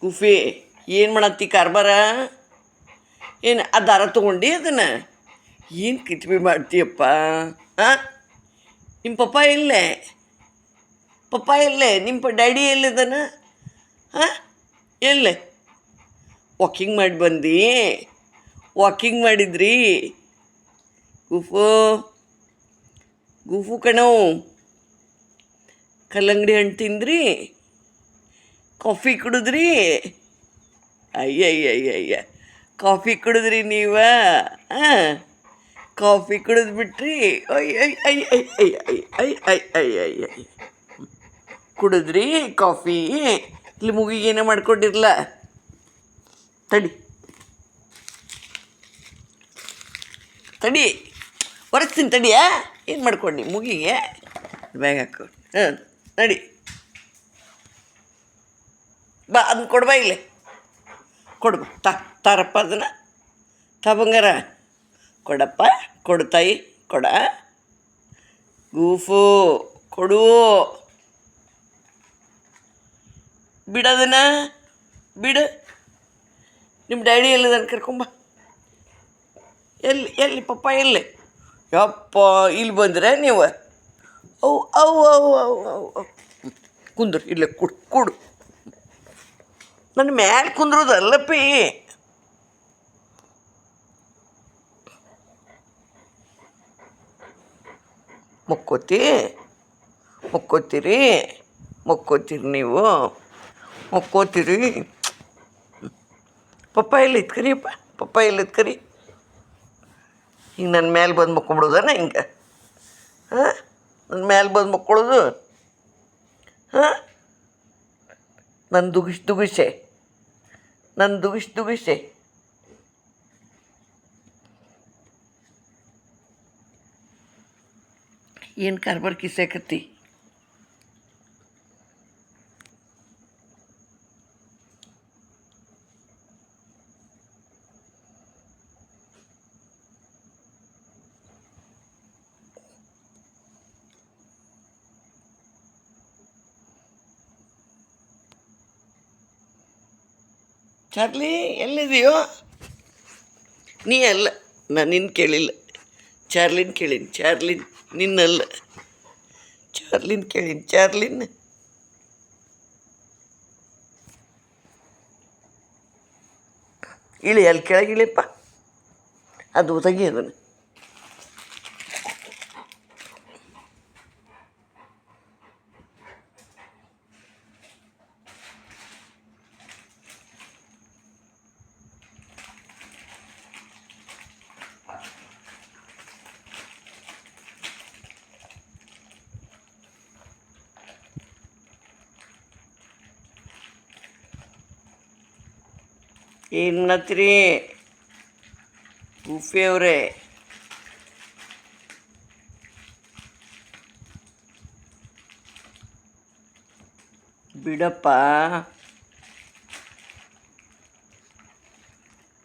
ಗುಫಿ ಏನು ಮಾಡತ್ತಿ ಕಾರ್ಬಾರ? ಏನು ಆ ದಾರ ತೊಗೊಂಡು ಅದನ್ನು ಏನು ಕಿತ್ಬಿ ಮಾಡ್ತೀಯಪ್ಪ? ಹಾಂ, ನಿಮ್ಮ ಪಪ್ಪ ಎಲ್ಲೇ? ಪಪ್ಪ ಎಲ್ಲೇ? ನಿಮ್ಮ ಡ್ಯಾಡಿ ಎಲ್ಲಿದ್ದಾನ? ಹಾಂ, ಎಲ್ಲೇ? ವಾಕಿಂಗ್ ಮಾಡಿ ಬಂದು ವಾಕಿಂಗ್ ಮಾಡಿದ್ರಿ? ಗುಫು ಗುಫು ಕಣವು, ಕಲ್ಲಂಗಡಿ ಹಣ್ಣು ತಿಂದ್ರಿ? ಕಾಫಿ ಕುಡಿದ್ರಿ? ಅಯ್ಯಯ್ಯಯ್ಯಯ್ಯ, ಕಾಫಿ ಕುಡಿದ್ರಿ ನೀವ? ಹಾಂ, ಕಾಫಿ ಕುಡಿದ್ಬಿಟ್ರಿ? ಅಯ್ಯ ಅಯ್ಯ ಅಯ್ಯ ಅಯ್ಯ ಅಯ್ಯ ಅಯ್ಯ ಅಯ್ಯ ಅಯ್ಯ ಕುಡಿದ್ರಿ ಕಾಫಿ? ಇಲ್ಲಿ ಮುಗಿಗೇನೇ ಮಾಡ್ಕೊಂಡಿರಲ್ಲ, ತಡಿ ತಡಿ ಒರೆಸ್ತೀನಿ ತಡಿಯಾ. ಏನು ಮಾಡ್ಕೊಂಡು ಮುಗಿಗೆ ಬ್ಯಾಗ್ ಹಾಕೊ. ಹಾಂ, ನಡಿ ಬಾ, ಅದನ್ನ ಕೊಡ್ಬಾ, ಇಲ್ಲಿ ಕೊಡು. ತಾರಪ್ಪ ಅದನ್ನು ಬಂಗಾರ ಕೊಡಪ್ಪ, ಕೊಡು ತಾಯಿ, ಕೊಡ. ಗೂಫು ಕೊಡು, ಬಿಡೋದನ್ನ ಬಿಡು. ನಿಮ್ಮ ಡ್ಯಾಡಿ ಎಲ್ಲಿದ್ದಾನೆ? ಕರ್ಕೊಂಬ. ಎಲ್ಲಿ ಪಪ್ಪ ಎಲ್ಲಿ? ಯಪ್ಪ, ಇಲ್ಲಿ ಬಂದರೆ ನೀವು? ಅವು ಅವು ಅವು ಅವು ಅವು ಅವು ಕುಂದ್ರು ಇಲ್ಲೇ, ಕೊಡು. ನನ್ನ ಮ್ಯಾಲೆ ಕುಂದ್ರೋದು ಅಲ್ಲಪ್ಪಿ. ಮುಕ್ಕೋತೀರಿ ನೀವು, ಮುಕ್ಕೋತೀರಿ. ಪಪ್ಪ ಎಲ್ಲಿತ್ತು ಕರಿಯಪ್ಪ? ಪಪ್ಪ ಎಲ್ಲಿತ್ತು ಕರಿ? ಹಿಂಗೆ ನನ್ನ ಮೇಲೆ ಬಂದು ಮುಕ್ಕೊಂಬಿಡೋದನ ಹಿಂಗೆ? ಹಾಂ, ನನ್ನ ಮೇಲೆ ಬಂದು ಮುಕ್ಕೊಳ್ಳೋದು? ಹಾಂ, ನನ್ನ ದುಗುಸೆ ಏನು ಕಾರ್ಬಾರ್ ಕಿಸಾಕತ್ತಿ? ಚಾರ್ಲಿ ಎಲ್ಲಿದೆಯೋ? ನೀ ಅಲ್ಲ, ನಾನು ನಿನ್ನ ಕೇಳಿಲ್ಲ, ಚಾರ್ಲಿನ್ ಕೇಳೀನಿ. ಚಾರ್ಲಿನ್ ನಿನ್ನಲ್ಲ, ಚಾರ್ಲಿನ್ ಕೇಳೀನಿ. ಚಾರ್ಲಿನ್ ಇಳಿ, ಅಲ್ಲಿ ಕೆಳಗಿಳಿಯಪ್ಪ, ಅದು ತೆಗಿ ಅದನ್ನು. ಏನು ಮಾಡತ್ತೀರಿ ಗುಫಿ ಅವರೇ? ಬಿಡಪ್ಪ.